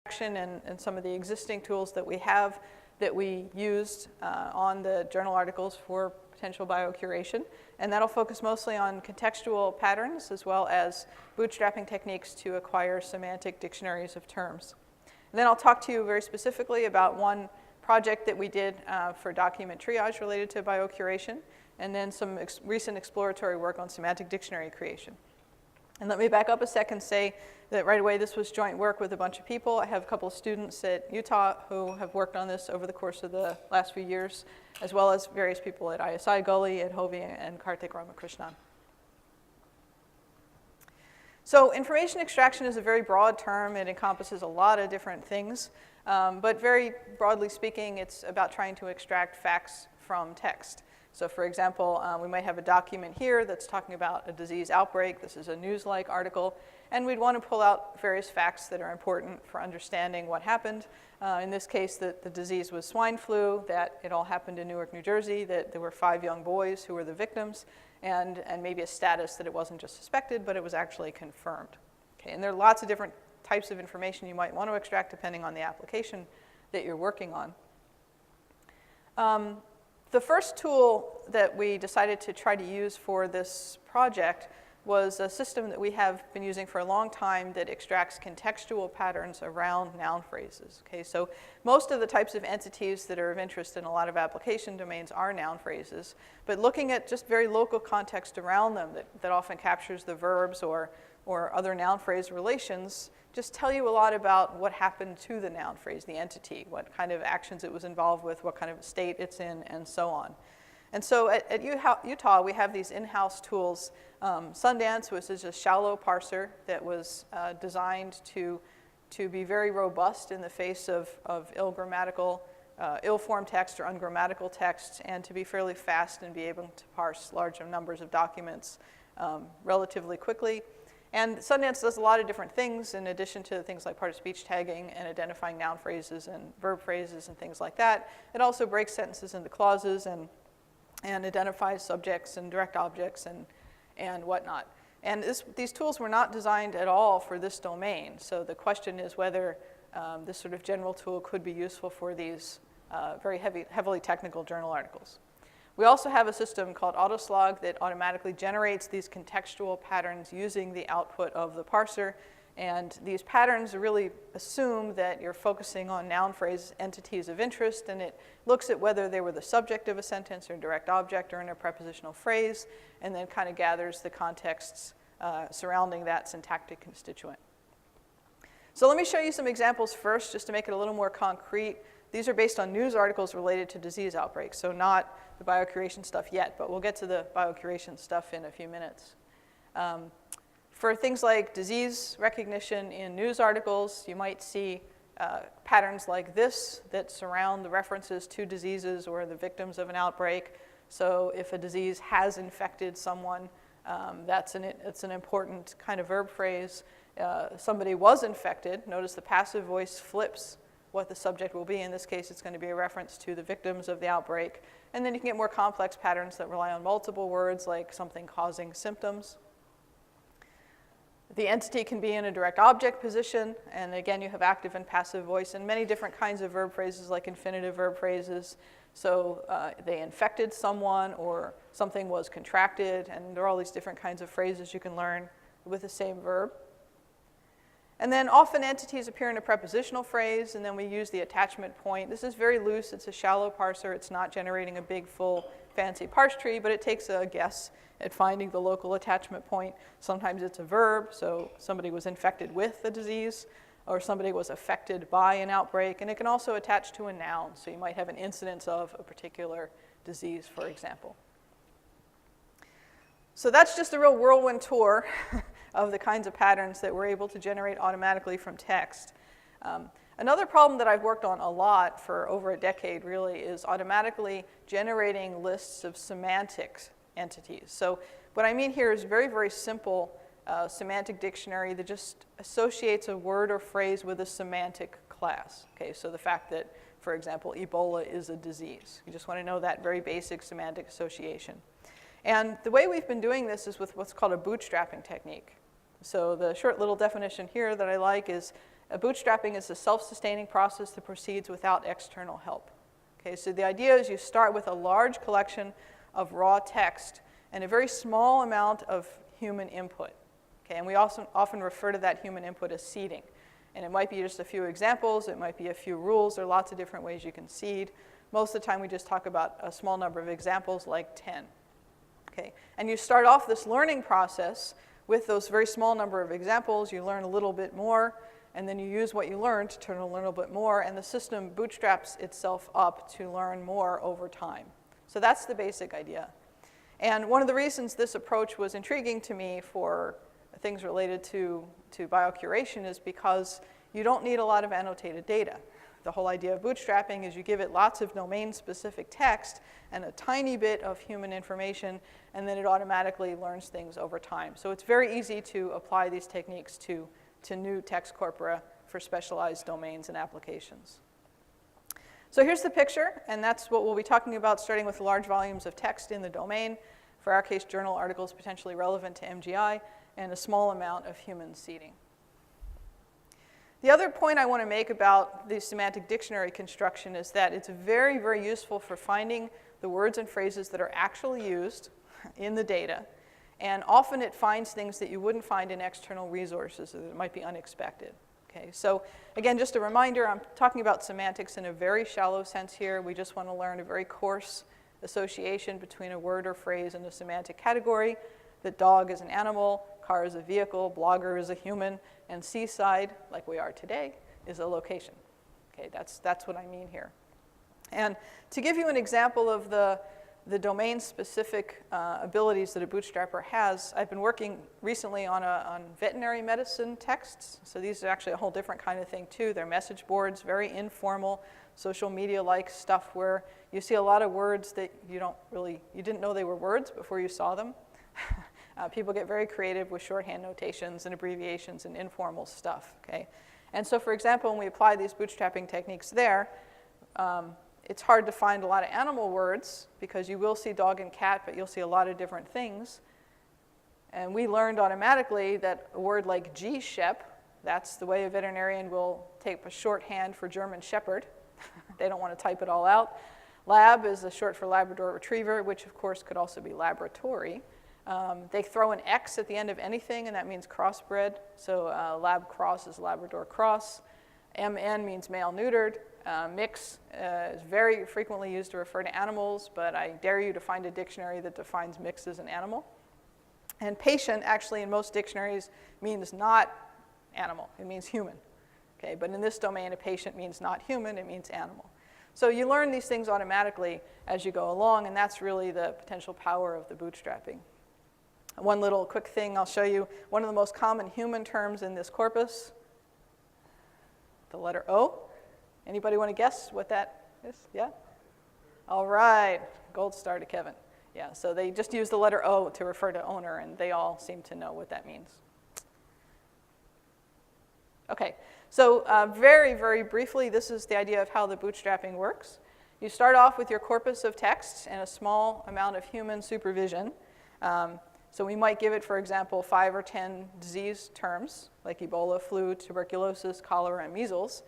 and some of the existing tools that we have that we used on the journal articles for potential biocuration. And that'll focus mostly on contextual patterns as well as bootstrapping techniques to acquire semantic dictionaries of terms. And then I'll talk to you very specifically about one project that we did for document triage related to biocuration, and then some recent exploratory work on semantic dictionary creation. And let me back up a second, say that right away this was joint work with a bunch of people. I have a couple of students at Utah who have worked on this over the course of the last few years, as well as various people at ISI Gully, at Hovey, and Karthik Ramakrishnan. So information extraction is a very broad term. It encompasses a lot of different things. But very broadly speaking, it's about trying to extract facts from text. So for example, we might have a document here that's talking about a disease outbreak. This is a news-like article. And we'd want to pull out various facts that are important for understanding what happened. In this case, the disease was swine flu, that it all happened in Newark, New Jersey, that there were 5 young boys who were the victims, and maybe a status that it wasn't just suspected, but it was actually confirmed. Okay, and there are lots of different types of information you might want to extract depending on the application that you're working on. The first tool that we decided to try to use for this project was a system that we have been using for a long time that extracts contextual patterns around noun phrases. Okay, so most of the types of entities that are of interest in a lot of application domains are noun phrases, but looking at just very local context around them that often captures the verbs or other noun phrase relations just tell you a lot about what happened to the noun phrase, the entity, what kind of actions it was involved with, what kind of state it's in, and so on. And so at Utah, we have these in-house tools. Sundance, which is a shallow parser that was designed to be very robust in the face of ill-formed text or ungrammatical text, and to be fairly fast and be able to parse large numbers of documents relatively quickly. And Sundance does a lot of different things in addition to things like part-of-speech tagging and identifying noun phrases and verb phrases and things like that. It also breaks sentences into clauses and identifies subjects and direct objects and whatnot. And these tools were not designed at all for this domain. So the question is whether this sort of general tool could be useful for these very heavily technical journal articles. We also have a system called AutoSlog that automatically generates these contextual patterns using the output of the parser. And these patterns really assume that you're focusing on noun phrase entities of interest, and it looks at whether they were the subject of a sentence or direct object or in a prepositional phrase, and then kind of gathers the contexts surrounding that syntactic constituent. So let me show you some examples first, just to make it a little more concrete. These are based on news articles related to disease outbreaks, so not the biocuration stuff yet, but we'll get to the biocuration stuff in a few minutes. For things like disease recognition in news articles, you might see patterns like this that surround the references to diseases or the victims of an outbreak. So if a disease has infected someone, it's an important kind of verb phrase. Somebody was infected. Notice the passive voice flips what the subject will be. In this case, it's going to be a reference to the victims of the outbreak. And then you can get more complex patterns that rely on multiple words, like something causing symptoms. The entity can be in a direct object position, and again, you have active and passive voice, and many different kinds of verb phrases, like infinitive verb phrases. So they infected someone, or something was contracted, and there are all these different kinds of phrases you can learn with the same verb. And then often entities appear in a prepositional phrase, and then we use the attachment point. This is very loose. It's a shallow parser. It's not generating a big, full, fancy parse tree, but it takes a guess at finding the local attachment point. Sometimes it's a verb, so somebody was infected with the disease, or somebody was affected by an outbreak, and it can also attach to a noun. So you might have an incidence of a particular disease, for example. So that's just a real whirlwind tour of the kinds of patterns that we're able to generate automatically from text. Another problem that I've worked on a lot for over a decade, really, is automatically generating lists of semantic entities. So what I mean here is very, very simple semantic dictionary that just associates a word or phrase with a semantic class. Okay, so the fact that, for example, Ebola is a disease. You just want to know that very basic semantic association. And the way we've been doing this is with what's called a bootstrapping technique. So the short little definition here that I like is Bootstrapping is a self-sustaining process that proceeds without external help. Okay, so the idea is you start with a large collection of raw text and a very small amount of human input. Okay, and we also often refer to that human input as seeding. And it might be just a few examples, it might be a few rules, there are lots of different ways you can seed. Most of the time we just talk about a small number of examples, like 10. Okay, and you start off this learning process with those very small number of examples, you learn a little bit more, and then you use what you learned to learn a little bit more, and the system bootstraps itself up to learn more over time. So that's the basic idea. And one of the reasons this approach was intriguing to me for things related to biocuration is because you don't need a lot of annotated data. The whole idea of bootstrapping is you give it lots of domain-specific text and a tiny bit of human information, and then it automatically learns things over time. So it's very easy to apply these techniques to new text corpora for specialized domains and applications. So here's the picture, and that's what we'll be talking about, starting with large volumes of text in the domain. For our case, journal articles potentially relevant to MGI, and a small amount of human seeding. The other point I want to make about the semantic dictionary construction is that it's very, very useful for finding the words and phrases that are actually used in the data. And often it finds things that you wouldn't find in external resources that might be unexpected. Okay, so again, just a reminder, I'm talking about semantics in a very shallow sense here. We just want to learn a very coarse association between a word or phrase and a semantic category, that dog is an animal, car is a vehicle, blogger is a human, and seaside, like we are today, is a location. Okay, that's what I mean here. And to give you an example of the domain-specific abilities that a bootstrapper has, I've been working recently on veterinary medicine texts. So these are actually a whole different kind of thing too. They're message boards, very informal, social media-like stuff where you see a lot of words that you didn't know they were words before you saw them. People get very creative with shorthand notations and abbreviations and informal stuff. Okay? And so, for example, when we apply these bootstrapping techniques there, it's hard to find a lot of animal words because you will see dog and cat, but you'll see a lot of different things. And we learned automatically that a word like G-Shep, that's the way a veterinarian will take a shorthand for German Shepherd. They don't want to type it all out. Lab is a short for Labrador Retriever, which of course could also be laboratory. They throw an X at the end of anything, and that means crossbred. So lab cross is Labrador cross. MN means male neutered. Mix is very frequently used to refer to animals, but I dare you to find a dictionary that defines mix as an animal. And patient, actually, in most dictionaries, means not animal. It means human. Okay, but in this domain, a patient means not human. It means animal. So you learn these things automatically as you go along, and that's really the potential power of the bootstrapping. One little quick thing I'll show you. One of the most common human terms in this corpus, the letter O. Anybody want to guess what that is? Yeah? All right. Gold star to Kevin. Yeah, so they just use the letter O to refer to owner, and they all seem to know what that means. Okay, so very, very briefly, this is the idea of how the bootstrapping works. You start off with your corpus of text and a small amount of human supervision. So we might give it, for example, 5 or 10 disease terms, like Ebola, flu, tuberculosis, cholera, and measles.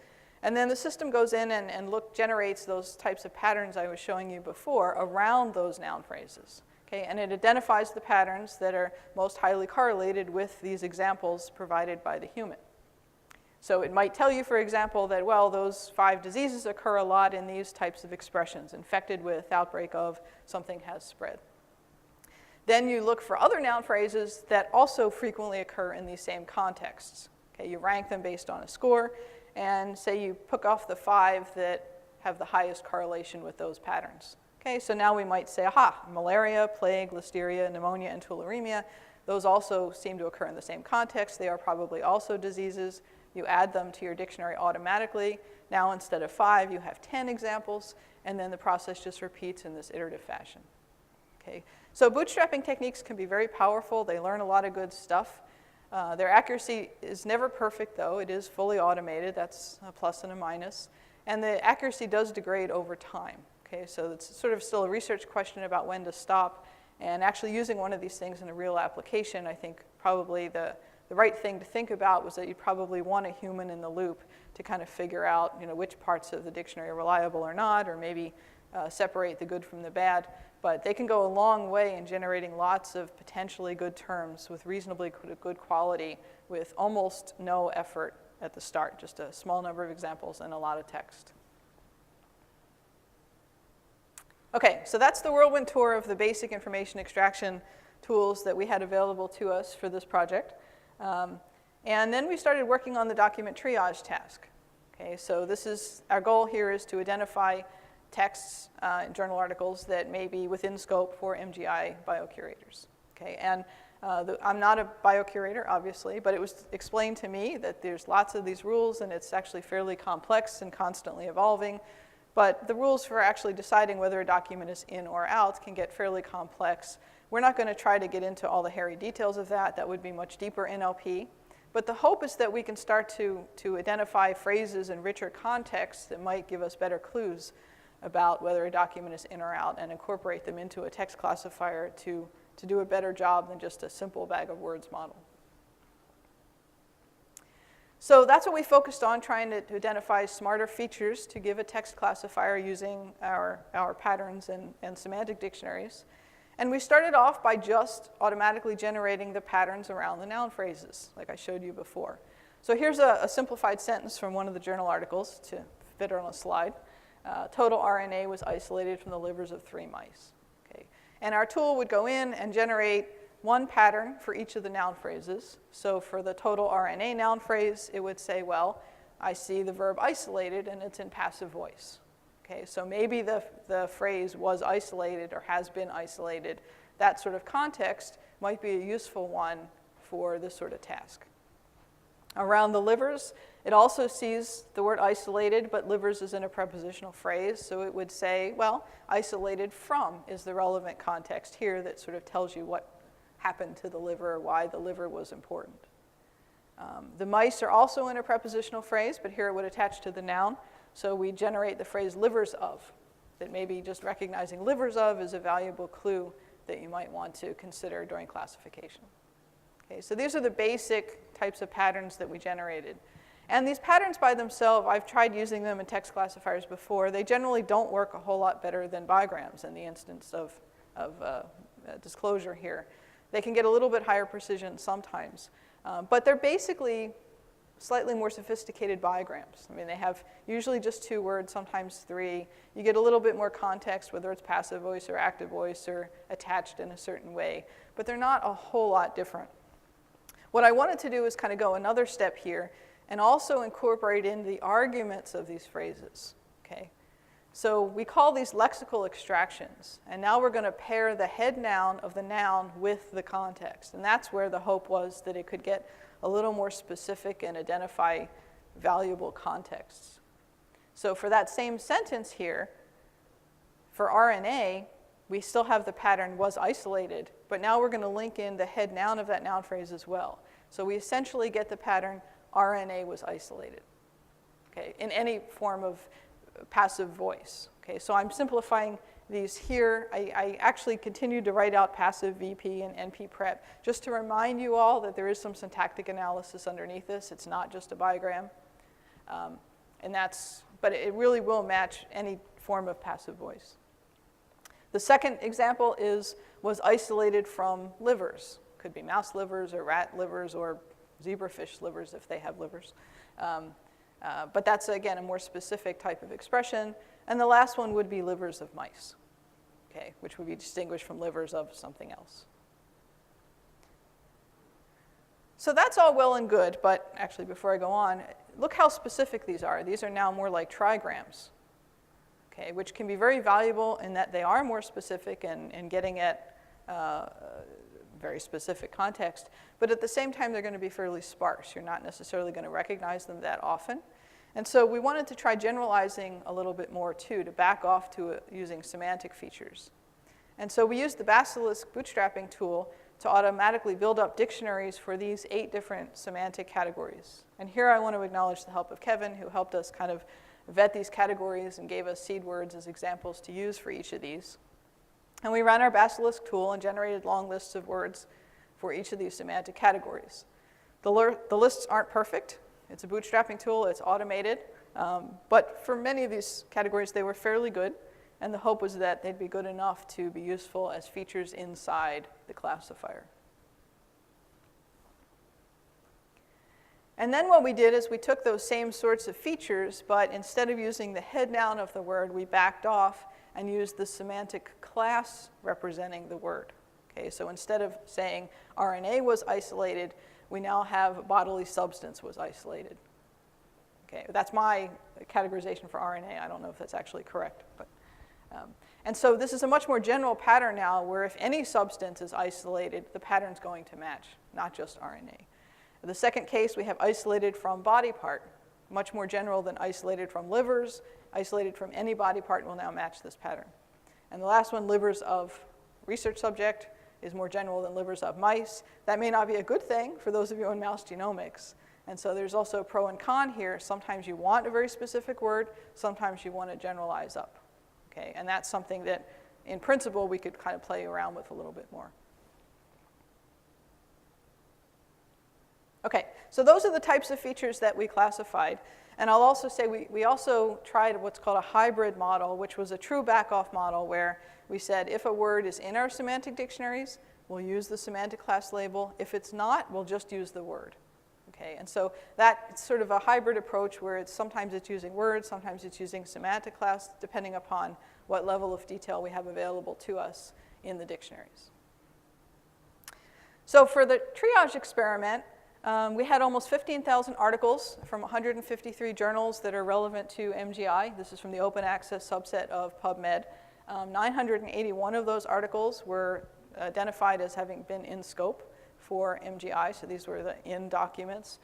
And then the system goes in and generates those types of patterns I was showing you before around those noun phrases. Okay? And it identifies the patterns that are most highly correlated with these examples provided by the human. So it might tell you, for example, that, well, those 5 diseases occur a lot in these types of expressions, infected with, outbreak of, something has spread. Then you look for other noun phrases that also frequently occur in these same contexts. Okay? You rank them based on a score, and say you pick off the 5 that have the highest correlation with those patterns. Okay, so now we might say, aha, malaria, plague, listeria, pneumonia, and tularemia, those also seem to occur in the same context. They are probably also diseases. You add them to your dictionary automatically. Now instead of 5, you have 10 examples, and then the process just repeats in this iterative fashion. Okay, so bootstrapping techniques can be very powerful. They learn a lot of good stuff. Their accuracy is never perfect, though. It is fully automated. That's a plus and a minus. And the accuracy does degrade over time. Okay, so it's sort of still a research question about when to stop. And actually using one of these things in a real application, I think probably the the right thing to think about was that you'd probably want a human in the loop to kind of figure out, which parts of the dictionary are reliable or not, or maybe separate the good from the bad. But they can go a long way in generating lots of potentially good terms with reasonably good quality with almost no effort at the start, just a small number of examples and a lot of text. Okay, so that's the whirlwind tour of the basic information extraction tools that we had available to us for this project. And then we started working on the document triage task. Okay, so our goal here is to identify texts in journal articles that may be within scope for MGI biocurators. Okay, and I'm not a biocurator, obviously, but it was explained to me that there's lots of these rules, and it's actually fairly complex and constantly evolving. But the rules for actually deciding whether a document is in or out can get fairly complex. We're not going to try to get into all the hairy details of that. That would be much deeper NLP. But the hope is that we can start to identify phrases in richer contexts that might give us better clues about whether a document is in or out and incorporate them into a text classifier to do a better job than just a simple bag of words model. So that's what we focused on, trying to identify smarter features to give a text classifier using our patterns and semantic dictionaries. And we started off by just automatically generating the patterns around the noun phrases, like I showed you before. So here's a simplified sentence from one of the journal articles to fit on a slide. Total RNA was isolated from the livers of 3 mice. Okay. And our tool would go in and generate one pattern for each of the noun phrases. So for the total RNA noun phrase, it would say, well, I see the verb isolated, and it's in passive voice. Okay, so maybe the phrase was isolated or has been isolated. That sort of context might be a useful one for this sort of task. Around the livers, it also sees the word isolated, but livers is in a prepositional phrase, so it would say, well, isolated from is the relevant context here that sort of tells you what happened to the liver or why the liver was important. The mice are also in a prepositional phrase, but here it would attach to the noun. So we generate the phrase livers of, that maybe just recognizing livers of is a valuable clue that you might want to consider during classification. Okay, so these are the basic types of patterns that we generated. And these patterns by themselves, I've tried using them in text classifiers before. They generally don't work a whole lot better than bigrams in the instance of disclosure here. They can get a little bit higher precision sometimes, but they're basically slightly more sophisticated bigrams. I mean, they have usually just 2 words, sometimes 3. You get a little bit more context, whether it's passive voice or active voice or attached in a certain way, but they're not a whole lot different. What I wanted to do is kind of go another step here and also incorporate in the arguments of these phrases. Okay? So we call these lexical extractions, and now we're going to pair the head noun of the noun with the context, and that's where the hope was that it could get a little more specific and identify valuable contexts. So for that same sentence here, for RNA, we still have the pattern was isolated, but now we're going to link in the head noun of that noun phrase as well. So we essentially get the pattern RNA was isolated, okay, in any form of passive voice. Okay, so I'm simplifying these here. I actually continued to write out passive VP and NP prep just to remind you all that there is some syntactic analysis underneath this. It's not just a bigram. But it really will match any form of passive voice. The second example was isolated from livers. Could be mouse livers or rat livers or zebrafish livers if they have livers. But that's, again, a more specific type of expression. And the last one would be livers of mice, okay, which would be distinguished from livers of something else. So that's all well and good, but actually before I go on, look how specific these are. These are now more like trigrams, okay, which can be very valuable in that they are more specific and getting at very specific context, but at the same time they're going to be fairly sparse. You're not necessarily going to recognize them that often. And so we wanted to try generalizing a little bit more too, to back off to using semantic features. And so we used the Basilisk bootstrapping tool to automatically build up dictionaries for these 8 different semantic categories. And here I want to acknowledge the help of Kevin, who helped us kind of vet these categories and gave us seed words as examples to use for each of these. And we ran our Basilisk tool and generated long lists of words for each of these semantic categories. The lists aren't perfect. It's a bootstrapping tool. It's automated. But for many of these categories, they were fairly good. And the hope was that they'd be good enough to be useful as features inside the classifier. And then what we did is we took those same sorts of features, but instead of using the head noun of the word, we backed off and used the semantic class representing the word. Okay, so instead of saying RNA was isolated, we now have bodily substance was isolated. Okay, that's my categorization for RNA. I don't know if that's actually correct. And so this is a much more general pattern now where if any substance is isolated, the pattern's going to match, not just RNA. In the second case, we have isolated from body part, much more general than isolated from livers. Isolated from any body part will now match this pattern. And the last one, livers of research subject, is more general than livers of mice. That may not be a good thing for those of you in mouse genomics. And so there's also a pro and con here. Sometimes you want a very specific word. Sometimes you want to generalize up. Okay, and that's something that, in principle, we could kind of play around with a little bit more. Okay, so those are the types of features that we classified. And I'll also say we also tried what's called a hybrid model, which was a true back-off model where we said if a word is in our semantic dictionaries, we'll use the semantic class label. If it's not, we'll just use the word. Okay, and so that's sort of a hybrid approach where sometimes it's using words, sometimes it's using semantic class, depending upon what level of detail we have available to us in the dictionaries. So for the triage experiment, we had almost 15,000 articles from 153 journals that are relevant to MGI. This is from the open access subset of PubMed. 981 of those articles were identified as having been in scope for MGI, so these were the in documents.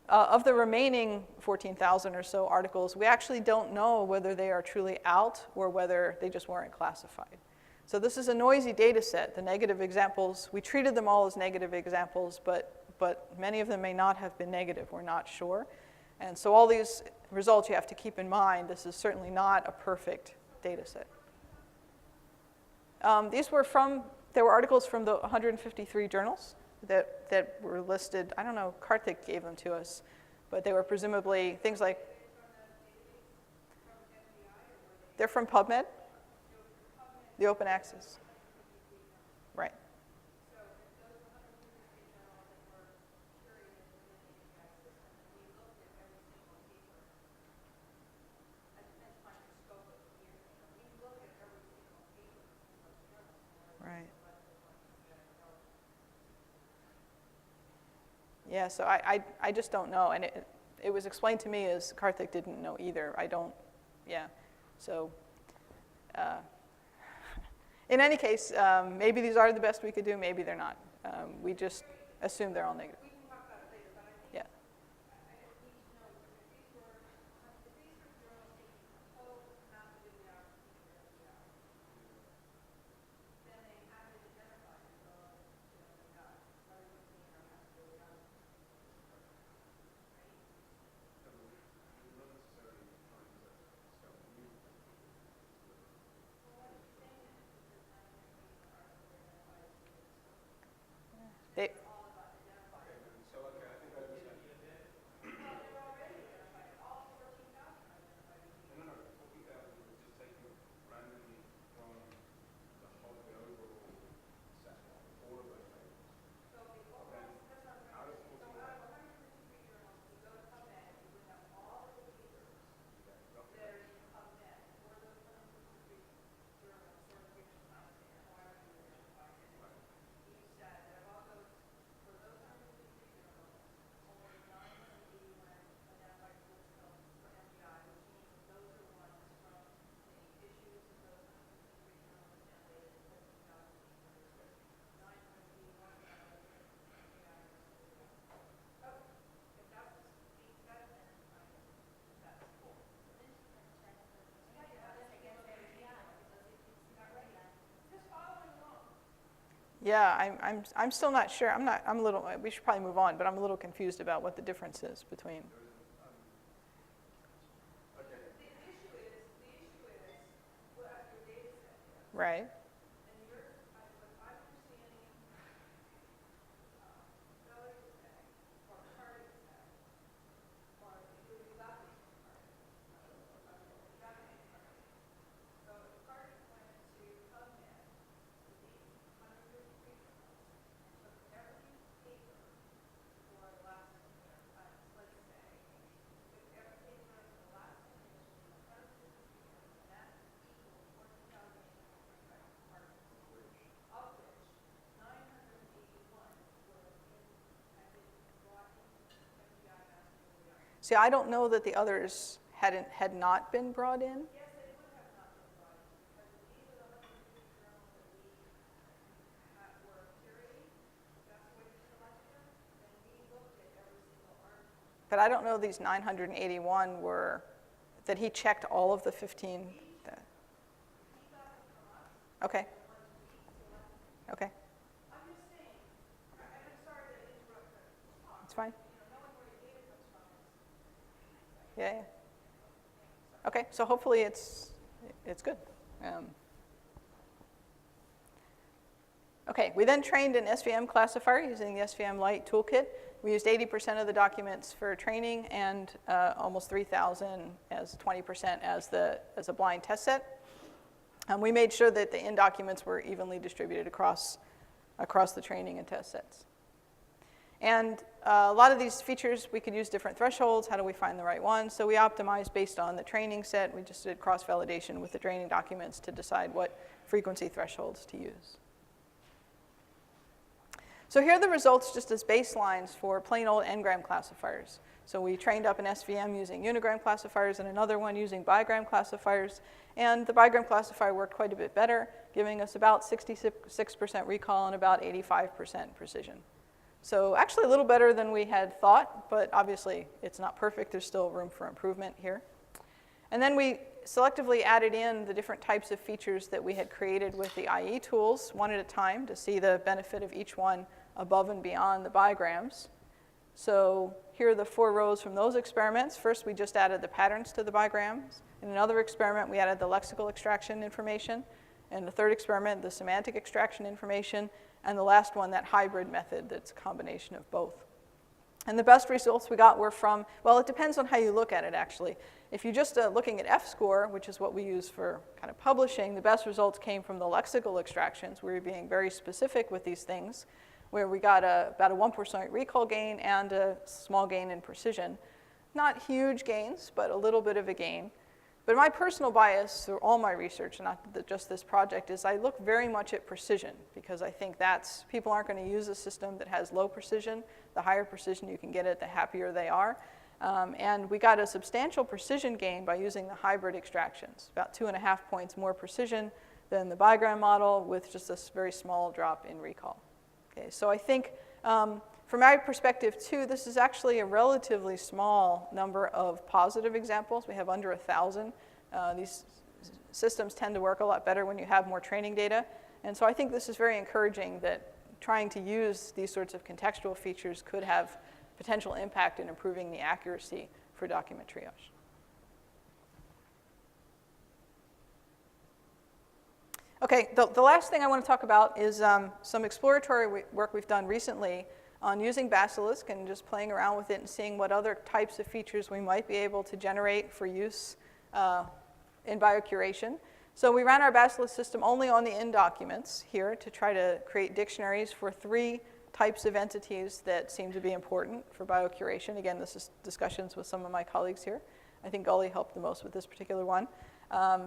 Of the remaining 14,000 or so articles, we actually don't know whether they are truly out or whether they just weren't classified. So this is a noisy data set. The negative examples, we treated them all as negative examples, but many of them may not have been negative. We're not sure. And so all these results you have to keep in mind. This is certainly not a perfect data set. There were articles from the 153 journals that were listed. I don't know, Karthik gave them to us, but they were presumably things like, they're from PubMed, the open access. Right. Right. Yeah, so I just don't know. And it was explained to me as Karthik didn't know either. So in any case, maybe these are the best we could do, maybe they're not. We just assume they're all negative. We can talk about it later, but I think I need to know if these were journals taking proposed not to do the opportunity, then they have it identified as well as the guy. Rather than being our master of the other. They, Yeah, I'm still not sure. I'm a little. We should probably move on, but I'm a little confused about what the difference is between. Okay. The issue is what your data set is. Right. And yours, what I'm understanding, Kelly was saying, or See, I don't know that the others had not been brought in. Yes, they would have not been brought in, because these are the 150 journals that we were curating. That's the way we selected them, and we looked at every single article. But I don't know these 981 were, that he checked all of the 15. Okay. Okay. I'm just saying, and I'm sorry to interrupt the talk. It's fine. Knowing where your data comes from is Yeah. Okay, so hopefully it's good. Okay, we then trained an SVM classifier using the SVM Lite toolkit. We used 80% of the documents for training and almost 3,000 as 20% as a blind test set. We made sure that the in documents were evenly distributed across the training and test sets. And a lot of these features, we could use different thresholds. How do we find the right one? So we optimized based on the training set. We just did cross-validation with the training documents to decide what frequency thresholds to use. So here are the results just as baselines for plain old n-gram classifiers. So we trained up an SVM using unigram classifiers and another one using bigram classifiers. And the bigram classifier worked quite a bit better, giving us about 66% recall and about 85% precision. So actually a little better than we had thought, but obviously it's not perfect. There's still room for improvement here. And then we selectively added in the different types of features that we had created with the IE tools, one at a time, to see the benefit of each one above and beyond the bigrams. So here are the 4 rows from those experiments. First, we just added the patterns to the bigrams. In another experiment, we added the lexical extraction information. In the third experiment, the semantic extraction information. And the last one, that hybrid method that's a combination of both. And the best results we got were from, well, it depends on how you look at it, actually. If you're just looking at F-score, which is what we use for kind of publishing, the best results came from the lexical extractions. We were being very specific with these things, where we got about a 1% recall gain and a small gain in precision. Not huge gains, but a little bit of a gain. But my personal bias through all my research, not just this project, is I look very much at precision, because I think people aren't going to use a system that has low precision. The higher precision you can get it, the happier they are. And we got a substantial precision gain by using the hybrid extractions, about 2.5 points more precision than the bigram model with just this very small drop in recall. Okay, so I think from my perspective, too, this is actually a relatively small number of positive examples. We have under 1,000. These systems tend to work a lot better when you have more training data. And so I think this is very encouraging that trying to use these sorts of contextual features could have potential impact in improving the accuracy for document triage. Okay, the last thing I want to talk about is some exploratory work we've done recently on using Basilisk and just playing around with it and seeing what other types of features we might be able to generate for use in biocuration. So we ran our Basilisk system only on the in documents here to try to create dictionaries for 3 types of entities that seem to be important for biocuration. Again, this is discussions with some of my colleagues here. I think Gully helped the most with this particular one.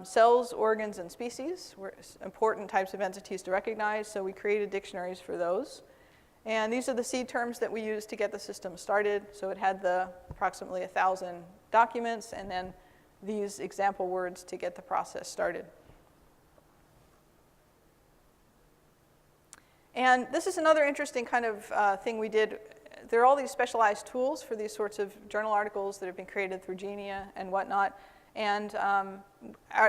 Cells, organs, and species were important types of entities to recognize, so we created dictionaries for those. And these are the seed terms that we used to get the system started. So it had the approximately 1,000 documents and then these example words to get the process started. And this is another interesting kind of thing we did. There are all these specialized tools for these sorts of journal articles that have been created through Genia and whatnot. And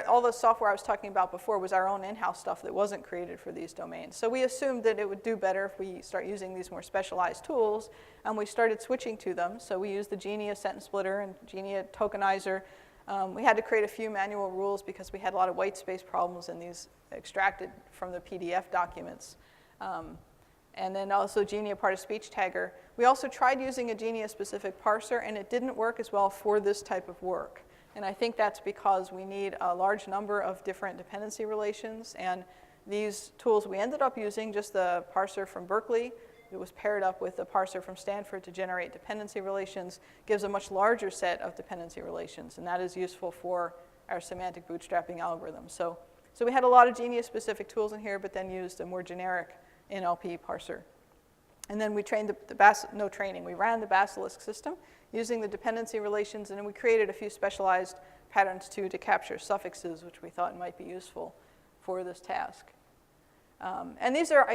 all the software I was talking about before was our own in-house stuff that wasn't created for these domains. So we assumed that it would do better if we start using these more specialized tools, and we started switching to them. So we used the Genia sentence splitter and Genia tokenizer. We had to create a few manual rules because we had a lot of white space problems in these extracted from the PDF documents. And then also Genia part-of-speech tagger. We also tried using a Genia-specific parser, and it didn't work as well for this type of work. And I think that's because we need a large number of different dependency relations. And these tools we ended up using, just the parser from Berkeley, it was paired up with the parser from Stanford to generate dependency relations, gives a much larger set of dependency relations. And that is useful for our semantic bootstrapping algorithm. So we had a lot of Genia-specific tools in here, but then used a more generic NLP parser. And then we trained no training, we ran the Basilisk system using the dependency relations, and then we created a few specialized patterns too to capture suffixes, which we thought might be useful for this task. And these are,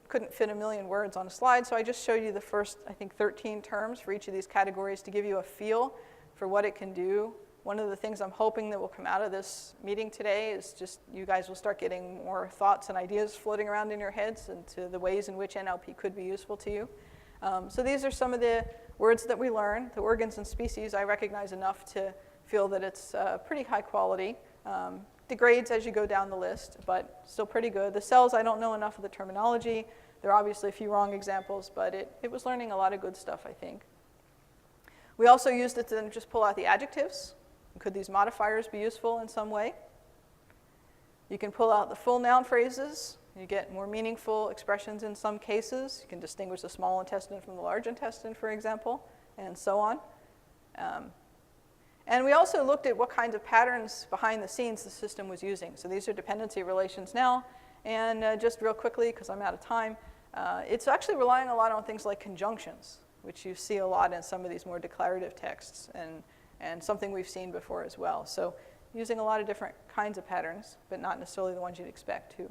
couldn't fit 1 million words on a slide, so I just showed you the first, I think, 13 terms for each of these categories to give you a feel for what it can do. One of the things I'm hoping that will come out of this meeting today is just you guys will start getting more thoughts and ideas floating around in your heads into the ways in which NLP could be useful to you. So these are some of the words that we learned. The organs and species I recognize enough to feel that it's pretty high quality. Degrades as you go down the list, but still pretty good. The cells, I don't know enough of the terminology. There are obviously a few wrong examples, but it was learning a lot of good stuff, I think. We also used it to then just pull out the adjectives. Could these modifiers be useful in some way? You can pull out the full noun phrases. You get more meaningful expressions in some cases. You can distinguish the small intestine from the large intestine, for example, and so on. And we also looked at what kinds of patterns behind the scenes the system was using. So these are dependency relations now. And just real quickly, because I'm out of time, it's actually relying a lot on things like conjunctions, which you see a lot in some of these more declarative texts, and something we've seen before as well. So using a lot of different kinds of patterns, but not necessarily the ones you'd expect too.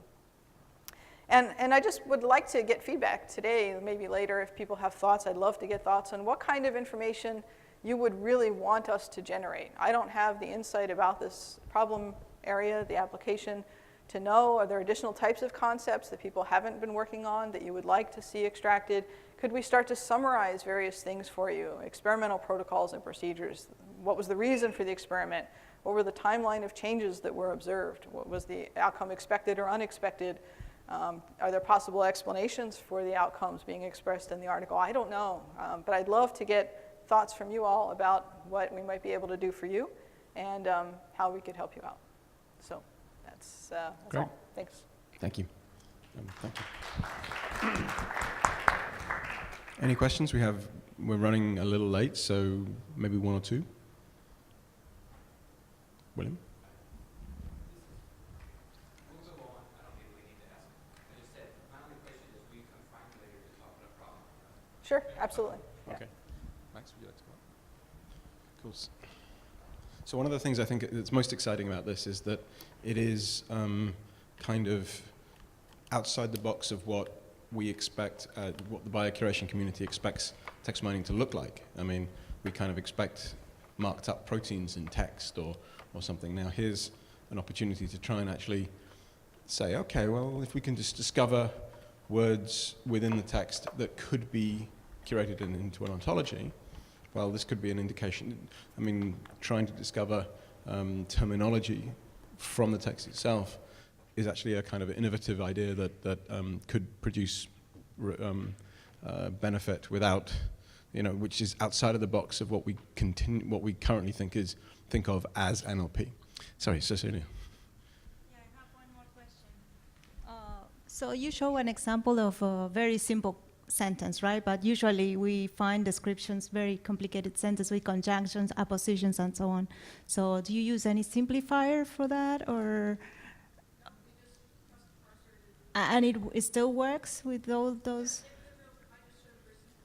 And I just would like to get feedback today, maybe later, if people have thoughts. I'd love to get thoughts on what kind of information you would really want us to generate. I don't have the insight about this problem area, the application, to know, are there additional types of concepts that people haven't been working on that you would like to see extracted? Could we start to summarize various things for you, experimental protocols and procedures? What was the reason for the experiment? What were the timeline of changes that were observed? What was the outcome expected or unexpected? Are there possible explanations for the outcomes being expressed in the article? I don't know, but I'd love to get thoughts from you all about what we might be able to do for you and how we could help you out. So that's all. Thanks. Thank you. Thank you. Any questions? We're running a little late, so maybe one or two. William? Sure, absolutely. Okay. Yeah. Max, would you like to go on? Cool. So one of the things I think that's most exciting about this is that it is kind of outside the box of what we expect, what the biocuration community expects text mining to look like. I mean, we kind of expect marked up proteins in text or something. Now here's an opportunity to try and actually say, okay, well, if we can just discover words within the text that could be curated into an ontology, well, this could be an indication. I mean, trying to discover terminology from the text itself is actually a kind of innovative idea that could produce benefit without, which is outside of the box of what we currently think of as NLP. Sorry, Cecilia. Yeah, I have one more question. So you show an example of a very simple sentence, right? But usually we find descriptions very complicated sentences with conjunctions, appositions, and so on. So do you use any simplifier for that, or? And it still works with all those?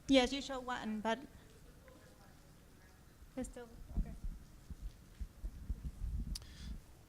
Yes, you show one, but it's still okay.